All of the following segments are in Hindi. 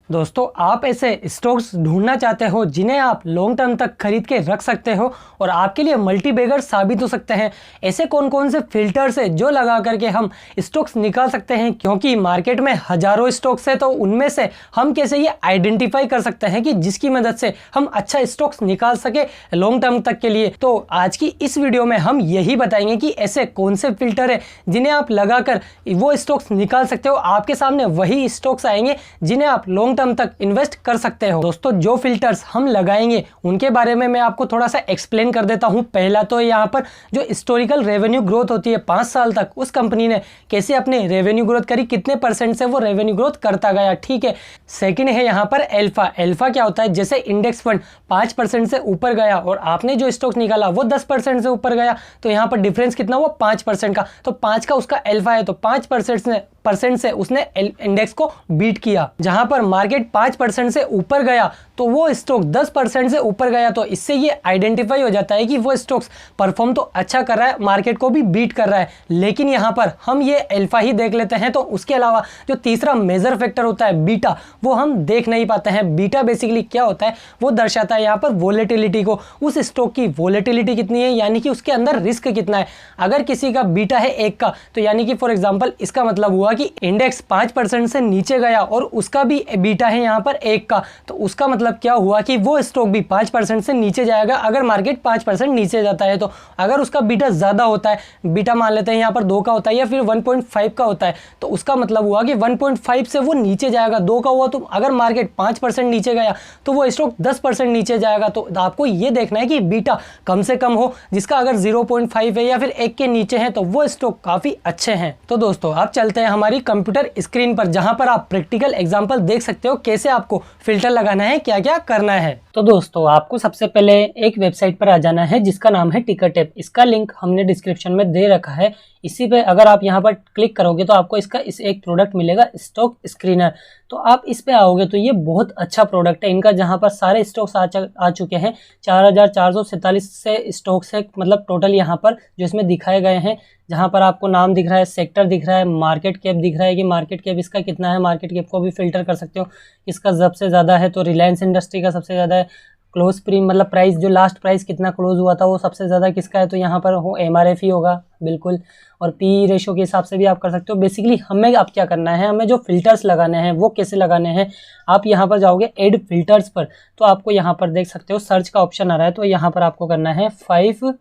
दोस्तों, आप ऐसे स्टॉक्स ढूंढना चाहते हो जिन्हें आप लॉन्ग टर्म तक खरीद के रख सकते हो और आपके लिए मल्टी बैगर साबित हो सकते हैं। ऐसे कौन कौन से फिल्टर्स है जो लगा करके हम स्टॉक्स निकाल सकते हैं, क्योंकि मार्केट में हजारों स्टॉक्स है, तो उनमें से हम कैसे ये आइडेंटिफाई कर सकते हैं कि जिसकी मदद से हम अच्छा स्टॉक्स निकाल सके लॉन्ग टर्म तक के लिए। तो आज की इस वीडियो में हम यही बताएंगे कि ऐसे कौन से फिल्टर है जिन्हें आप लगाकर वो स्टॉक्स निकाल सकते हो। आपके सामने वही स्टॉक्स आएंगे जिन्हें आप लॉन्ग टर्म तक इन्वेस्ट कर सकते हो। दोस्तों, जो फिल्टर्स हम लगाएंगे उनके बारे में मैं आपको थोड़ा सा एक्सप्लेन कर देता हूं। पहला तो यहाँ पर जो हिस्टोरिकल रेवेन्यू ग्रोथ होती है 5 साल तक, उस कंपनी ने कैसे अपने रेवेन्यू ग्रोथ करी, कितने परसेंट से वो रेवेन्यू ग्रोथ करता गया, ठीक है। सेकंड है यहाँ पर अल्फा। अल्फा क्या होता है? जैसे इंडेक्स फंड 5% से ऊपर गया और आपने जो स्टॉक्स निकाला वो 10% से ऊपर गया, तो यहाँ पर डिफरेंस कितना हुआ? 5% का। तो 5 का उसका अल्फा है, तो 5% से उसने इंडेक्स को बीट किया। जहां पर मार्केट 5% से ऊपर गया तो वो स्टॉक 10% से ऊपर गया, तो इससे ये आइडेंटिफाई हो जाता है कि वो स्टॉक्स परफॉर्म तो अच्छा कर रहा है, मार्केट को भी बीट कर रहा है। लेकिन यहां पर हम ये अल्फा ही देख लेते हैं, तो उसके अलावा जो तीसरा मेजर फैक्टर होता है बीटा, वो हम देख नहीं पाते हैं। बीटा बेसिकली क्या होता है? वो दर्शाता है यहाँ पर वोलेटिलिटी को, उस स्टॉक की वोलेटिलिटी कितनी है, यानी कि उसके अंदर रिस्क कितना है। अगर किसी का बीटा है 1 का, तो यानी कि फॉर एग्जांपल इसका मतलब हुआ कि इंडेक्स 5% से नीचे गया और उसका भी बीटा है यहाँ पर 1 का, तो उसका मतलब क्या हुआ कि वो स्टॉक भी 5% से नीचे जाएगा अगर मार्केट 5% नीचे जाता है। तो अगर उसका बीटा ज़्यादा होता है, बीटा मान लेते हैं यहाँ पर 2 का होता है या फिर 1.5 का होता है, तो उसका मतलब हुआ कि 1.5 से वो नीचे जाएगा। 2 का हुआ तो अगर मार्केट 5% नीचे गया तो वो स्टॉक 10% नीचे जाएगा। तो आपको ये देखना है कि बीटा कम से कम हो, जिसका अगर 0.5 है या फिर 1 के नीचे है तो वो स्टॉक काफ़ी अच्छे हैं। तो दोस्तों, आप चलते हैं हमारी कंप्यूटर स्क्रीन पर, जहां पर आप प्रैक्टिकल एग्जांपल देख सकते हो कैसे आपको फिल्टर लगाना है, क्या क्या करना है। तो दोस्तों, आपको सबसे पहले एक वेबसाइट पर आ जाना है जिसका नाम है टिकरटैप। इसका लिंक हमने डिस्क्रिप्शन में दे रखा है। इसी पे अगर आप यहाँ पर क्लिक करोगे तो आपको इसका एक प्रोडक्ट मिलेगा, स्टॉक स्क्रीनर। तो आप इस पे आओगे तो ये बहुत अच्छा प्रोडक्ट है इनका, जहाँ पर सारे स्टॉक्स आ चुके हैं। 4447 से स्टॉक्स है, मतलब टोटल यहाँ पर जो इसमें दिखाए गए हैं, जहाँ पर आपको नाम दिख रहा है, सेक्टर दिख रहा है, मार्केट कैप दिख रहा है कि मार्केट कैप इसका कितना है। मार्केट कैप को भी फिल्टर कर सकते हो, इसका सबसे ज़्यादा है तो रिलायंस इंडस्ट्री का सबसे ज़्यादा है। क्लोज प्री मतलब प्राइस, जो लास्ट प्राइस कितना क्लोज हुआ था वो सबसे ज़्यादा किसका है, तो यहाँ पर हो MRF ही होगा बिल्कुल। और पी रेशो के हिसाब से भी आप कर सकते हो। बेसिकली हमें अब क्या करना है, हमें जो फिल्टर्स लगाने हैं वो कैसे लगाने हैं। आप यहाँ पर जाओगे ऐड फिल्टर्स पर, तो आपको यहाँ पर देख सकते हो सर्च का ऑप्शन आ रहा है, तो यहाँ पर आपको करना है 5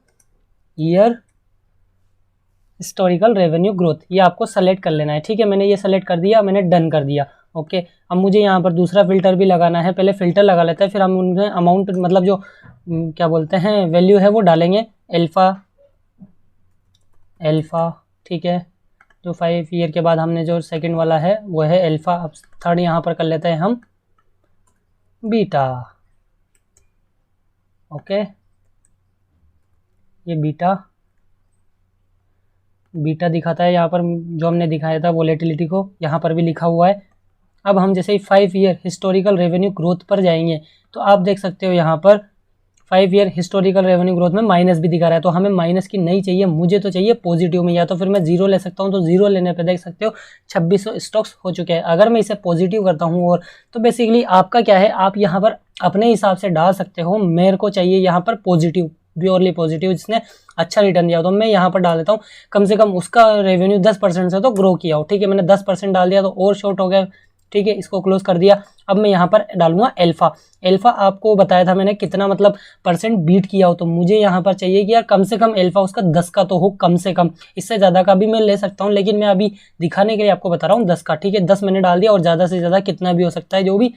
ईयर हिस्टोरिकल रेवेन्यू ग्रोथ, ये आपको सेलेक्ट कर लेना है। ठीक है, मैंने ये सेलेक्ट कर दिया, मैंने डन कर दिया। ओके, अब मुझे यहाँ पर दूसरा फिल्टर भी लगाना है। पहले फिल्टर लगा लेते हैं, फिर हम उनमें अमाउंट मतलब जो क्या बोलते हैं वैल्यू है वो डालेंगे। अल्फा ठीक है, जो 5 ईयर के बाद हमने जो सेकंड वाला है वो है अल्फा। अब थर्ड यहाँ पर कर लेते हैं हम बीटा। ओके, ये बीटा दिखाता है यहाँ पर, जो हमने दिखाया था वोलेटिलिटी को, यहाँ पर भी लिखा हुआ है। अब हम जैसे ही 5 ईयर हिस्टोरिकल रेवेन्यू ग्रोथ पर जाएंगे तो आप देख सकते हो यहाँ पर 5 ईयर हिस्टोरिकल रेवेन्यू ग्रोथ में माइनस भी दिखा रहा है। तो हमें माइनस की नहीं चाहिए, मुझे तो चाहिए पॉजिटिव में, या तो फिर मैं 0 ले सकता हूँ। तो 0 लेने पे देख सकते हो 2600 स्टॉक्स हो चुके हैं। अगर मैं इसे पॉजिटिव करता हूँ और, तो बेसिकली आपका क्या है, आप यहाँ पर अपने हिसाब से डाल सकते हो। मेरे को चाहिए यहाँ पर पॉजिटिव, प्योरली पॉजिटिव, जिसने अच्छा रिटर्न दिया हो, तो मैं यहाँ पर डाल देता हूँ कम से कम उसका रेवेन्यू 10% से तो ग्रो किया हो। ठीक है, मैंने 10% डाल दिया तो और शॉर्ट हो गया। ठीक है, इसको क्लोज कर दिया। अब मैं यहाँ पर डालूंगा अल्फा आपको बताया था मैंने कितना मतलब परसेंट बीट किया हो, तो मुझे यहाँ पर चाहिए कि यार कम से कम अल्फा उसका 10 का तो हो कम से कम। इससे ज़्यादा का भी मैं ले सकता हूँ, लेकिन मैं अभी दिखाने के लिए आपको बता रहा हूँ 10 का। ठीक है, 10 मैंने डाल दिया, और ज़्यादा से ज़्यादा कितना भी हो सकता है, जो भी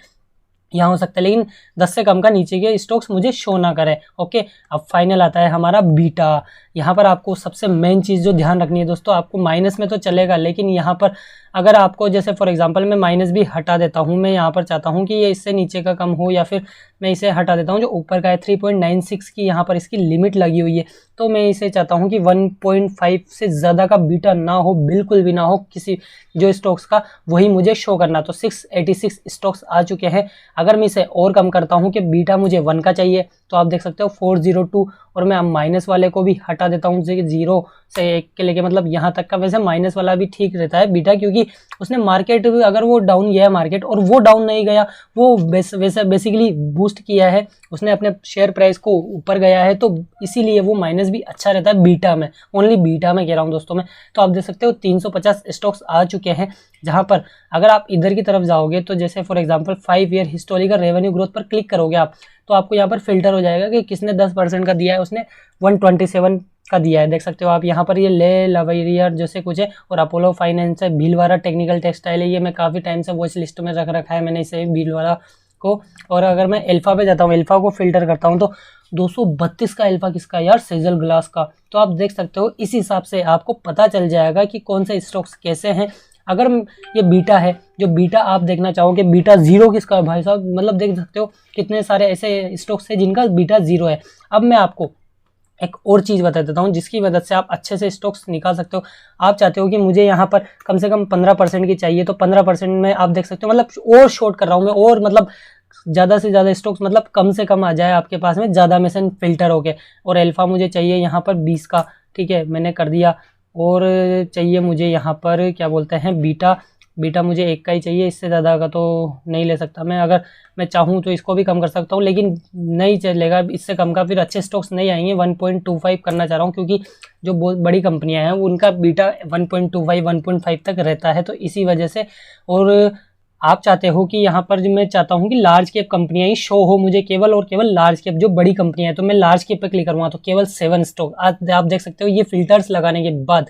यहाँ हो सकता है, लेकिन 10 से कम का नीचे के स्टॉक्स मुझे शो ना करे। ओके, अब फाइनल आता है हमारा बीटा। यहाँ पर आपको सबसे मेन चीज़ जो ध्यान रखनी है दोस्तों, आपको माइनस में तो चलेगा, लेकिन यहाँ पर अगर आपको जैसे फॉर एग्जांपल मैं माइनस भी हटा देता हूँ, मैं यहाँ पर चाहता हूँ कि ये इससे नीचे का कम हो, या फिर मैं इसे हटा देता हूँ जो ऊपर का है 3.96 की यहाँ पर इसकी लिमिट लगी हुई है, तो मैं इसे चाहता हूँ कि 1.5 से ज़्यादा का बीटा ना हो, बिल्कुल भी ना हो किसी जो स्टॉक्स का, वही मुझे शो करना। तो 686 स्टॉक्स आ चुके हैं। अगर मैं इसे और कम करता हूँ कि बीटा मुझे 1 का चाहिए, तो आप देख सकते हो 402, और मैं अब माइनस वाले को भी हटा देता हूँ 0, से एक के लेके मतलब यहाँ तक का। वैसे माइनस वाला भी ठीक रहता है बीटा, क्योंकि उसने मार्केट अगर वो डाउन गया मार्केट और वो डाउन नहीं गया, वो वैसे बेसिकली बूस्ट किया है, उसने अपने शेयर प्राइस को ऊपर गया है, तो इसीलिए वो माइनस भी अच्छा रहता है बीटा में, ओनली बीटा में कह रहा हूँ दोस्तों मैं। तो आप देख सकते हो 350 स्टॉक्स आ चुके हैं, जहाँ पर अगर आप इधर की तरफ जाओगे तो जैसे for example 5 year historical revenue growth पर क्लिक करोगे आप, तो आपको यहाँ पर फिल्टर हो जाएगा कि किसने 10% का दिया है, उसने 127 का दिया है। देख सकते हो आप यहाँ पर ये ले लवेरियर जैसे कुछ है, और अपोलो फाइनेंस है, भीलवाड़ा टेक्निकल टेक्सटाइल है, ये मैं काफ़ी टाइम से वॉच लिस्ट में रख रखा है मैंने इसे भीलवाड़ा को। और अगर मैं एल्फा पे जाता हूँ, एल्फा को फिल्टर करता हूँ, तो 232 का एल्फा किसका यार, सेजल ग्लास का। तो आप देख सकते हो इस हिसाब से आपको पता चल जाएगा कि कौन से स्टॉक्स कैसे हैं। अगर ये बीटा है, जो बीटा आप देखना चाहोगे, बीटा 0 किसका है भाई साहब, मतलब देख सकते हो कितने सारे ऐसे स्टॉक्स हैं जिनका बीटा 0 है। अब मैं आपको एक और चीज़ बता देता हूँ जिसकी मदद से आप अच्छे से स्टॉक्स निकाल सकते हो। आप चाहते हो कि मुझे यहाँ पर कम से कम 15% की चाहिए, तो 15% में आप देख सकते हो, मतलब और शॉर्ट कर रहा हूँ मैं, और मतलब ज़्यादा से ज़्यादा स्टॉक्स मतलब कम से कम आ जाए आपके पास में, ज़्यादा में से फिल्टर हो गए। और अल्फ़ा मुझे चाहिए यहाँ पर 20 का, ठीक है मैंने कर दिया। और चाहिए मुझे यहाँ पर क्या बोलते हैं बीटा, बीटा मुझे 1 का ही चाहिए, इससे ज़्यादा का तो नहीं ले सकता मैं। अगर मैं चाहूँ तो इसको भी कम कर सकता हूँ, लेकिन नहीं चलेगा इससे कम का, फिर अच्छे स्टॉक्स नहीं आएंगे। 1.25 करना चाह रहा हूँ, क्योंकि जो बहुत बड़ी कंपनियां हैं उनका बीटा 1.25 1.5 तक रहता है, तो इसी वजह से। और आप चाहते हो कि यहाँ पर जो मैं चाहता हूँ कि लार्ज कैप कंपनियां ही शो हो मुझे, केवल और केवल लार्ज कैप जो बड़ी कंपनियां हैं, तो मैं लार्ज कैप पे क्लिक करूँगा तो केवल 7 स्टॉक आप देख सकते हो। ये फिल्टर्स लगाने के बाद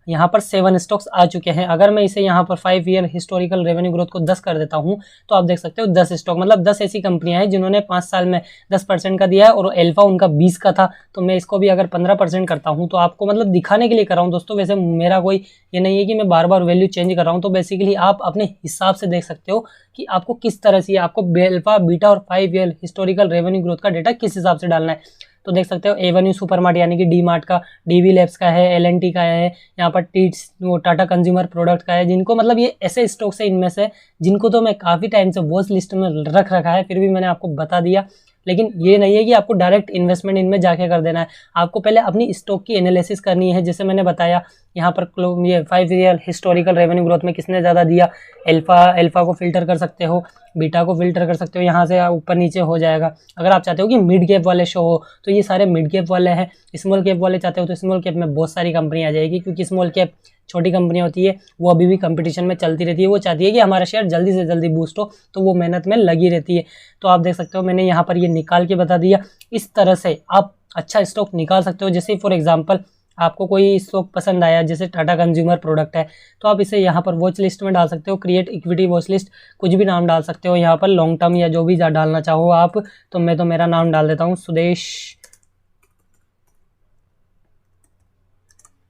यहाँ पर 7 स्टॉक्स आ चुके हैं। अगर मैं इसे यहाँ पर 5 ईयर हिस्टोरिकल रेवेन्यू ग्रोथ को 10 कर देता हूँ, तो आप देख सकते हो 10 स्टॉक, मतलब 10 ऐसी कंपनियां हैं जिन्होंने 5 साल में 10% का दिया है, और अल्फा उनका 20 का था। तो मैं इसको भी अगर 15% करता हूँ, तो आपको मतलब दिखाने के लिए कर रहा हूँ दोस्तों। वैसे मेरा कोई ये नहीं है कि मैं बार बार वैल्यू चेंज कर रहा हूँ, तो बेसिकली आप अपने हिसाब से देख सकते हो कि आपको किस तरह से, आपको अल्फा बीटा और 5 ईयर हिस्टोरिकल रेवेन्यू ग्रोथ का डेटा किस हिसाब से डालना है। तो देख सकते हो एवेन्यू सुपरमार्ट यानी कि डी मार्ट का, डीवी लैब्स का है, एल&टी का है, यहाँ पर टीट्स वो टाटा कंज्यूमर प्रोडक्ट का है, जिनको मतलब ये ऐसे स्टॉक्स है इनमें से जिनको तो मैं काफ़ी टाइम से वॉच लिस्ट में रख रखा है, फिर भी मैंने आपको बता दिया। लेकिन ये नहीं है कि आपको डायरेक्ट इन्वेस्टमेंट इनमें जाके कर देना है, आपको पहले अपनी स्टॉक की एनालिसिस करनी है। जैसे मैंने बताया यहाँ पर ये 5 ईयर हिस्टोरिकल रेवेन्यू ग्रोथ में किसने ज़्यादा दिया, अल्फा को फिल्टर कर सकते हो, बीटा को फिल्टर कर सकते हो, यहाँ से ऊपर नीचे हो जाएगा। अगर आप चाहते हो कि मिड कैप वाले शो हो, तो ये सारे मिड कैप वाले हैं। स्मॉल कैप वाले चाहते हो तो स्मॉल कैप में बहुत सारी कंपनी आ जाएगी, क्योंकि स्मॉल कैप छोटी कंपनियां होती है, वो अभी भी कंपटीशन में चलती रहती है, वो चाहती है कि हमारा शेयर जल्दी से जल्दी बूस्ट हो, तो वो मेहनत में लगी रहती है। तो आप देख सकते हो मैंने यहाँ पर ये निकाल के बता दिया। इस तरह से आप अच्छा स्टॉक निकाल सकते हो। जैसे फॉर एग्जांपल आपको कोई स्टॉक पसंद आया, जैसे टाटा कंज्यूमर प्रोडक्ट है, तो आप इसे यहाँ पर वॉच लिस्ट में डाल सकते हो, क्रिएट इक्विटी वॉच लिस्ट, कुछ भी नाम डाल सकते हो यहाँ पर, लॉन्ग टर्म या जो भी डालना चाहो आप। तो मैं तो मेरा नाम डाल देता हूँ, Sudesh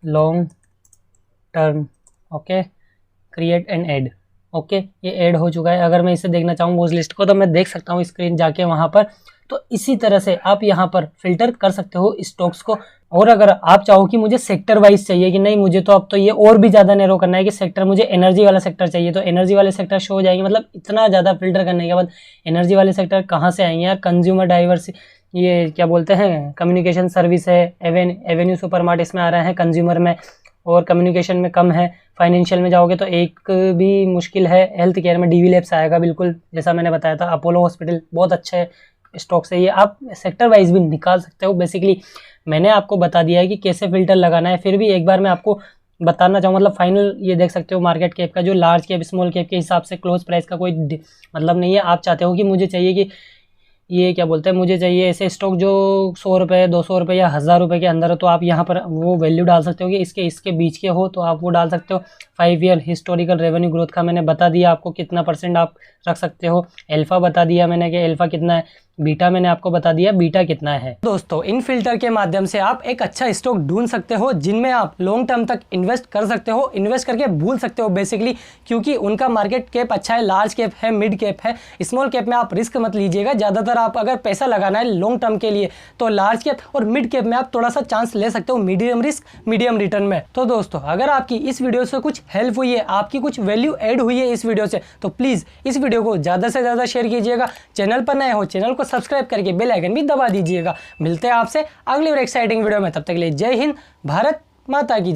long term. Okay, create and add. Okay, ये ऐड हो चुका है। अगर मैं इसे देखना चाहूँ वॉच लिस्ट को, तो मैं देख सकता हूँ स्क्रीन जाके वहाँ पर। तो इसी तरह से आप यहाँ पर फिल्टर कर सकते हो स्टॉक्स को। और अगर आप चाहो कि मुझे सेक्टर वाइज चाहिए कि नहीं, मुझे तो अब तो ये और भी ज़्यादा नैरो करना है कि सेक्टर, मुझे एनर्जी वाला सेक्टर चाहिए, तो एनर्जी वाले सेक्टर शो हो जाएंगे। मतलब इतना ज़्यादा फिल्टर करने के बाद एनर्जी वाले सेक्टर कहाँ से आएंगे यार, कंज्यूमर डाइवर्स, ये क्या बोलते हैं, कम्युनिकेशन सर्विस है, एवेन्यू सुपरमार्ट इसमें आ रहे हैं कंज्यूमर में, और कम्युनिकेशन में कम है। फाइनेंशियल में जाओगे तो एक भी मुश्किल है। हेल्थ केयर में डीवी लैब्स आएगा, बिल्कुल जैसा मैंने बताया था। अपोलो हॉस्पिटल बहुत अच्छे स्टॉक्स है, ये आप सेक्टर वाइज भी निकाल सकते हो। बेसिकली मैंने आपको बता दिया है कि कैसे फिल्टर लगाना है, फिर भी एक बार मैं आपको बताना चाहूँ, मतलब फाइनल ये देख सकते हो मार्केट कैप का, जो लार्ज कैप स्मॉल कैप के हिसाब से क्लोज प्राइस का कोई मतलब नहीं है। आप चाहते हो कि मुझे चाहिए कि ये क्या बोलते हैं, मुझे चाहिए ऐसे स्टॉक जो 100 रुपये 200 रुपये या 1000 रुपये के अंदर हो, तो आप यहाँ पर वो वैल्यू डाल सकते हो कि इसके बीच के हो, तो आप वो डाल सकते हो। 5 ईयर हिस्टोरिकल रेवेन्यू ग्रोथ का मैंने बता दिया आपको कितना % आप रख सकते हो। अल्फा बता दिया मैंने कि अल्फा कितना है, बीटा मैंने आपको बता दिया बीटा कितना है। दोस्तों इन फिल्टर के माध्यम से आप एक अच्छा स्टॉक ढूंढ सकते हो जिनमें आप लॉन्ग टर्म तक इन्वेस्ट कर सकते हो, इन्वेस्ट करके भूल सकते हो बेसिकली, क्योंकि उनका मार्केट कैप अच्छा है, लार्ज कैप है, मिड कैप है। स्मॉल कैप में आप रिस्क मत लीजिएगा, ज़्यादातर आप अगर पैसा लगाना है लॉन्ग टर्म के लिए तो लार्ज कैप और मिड कैप में आप थोड़ा सा चांस ले सकते हो, मीडियम रिस्क मीडियम रिटर्न में। तो दोस्तों अगर आपकी इस वीडियो से कुछ हेल्प हुई है, आपकी कुछ वैल्यू ऐड हुई है इस वीडियो से, तो प्लीज़ इस वीडियो को ज़्यादा से ज़्यादा शेयर कीजिएगा। चैनल पर नए हो चैनल को सब्सक्राइब करके बेल आइकन भी दबा दीजिएगा। मिलते हैं आपसे अगली और एक्साइटिंग वीडियो में, तब तक के लिए जय हिंद, भारत माता की जय।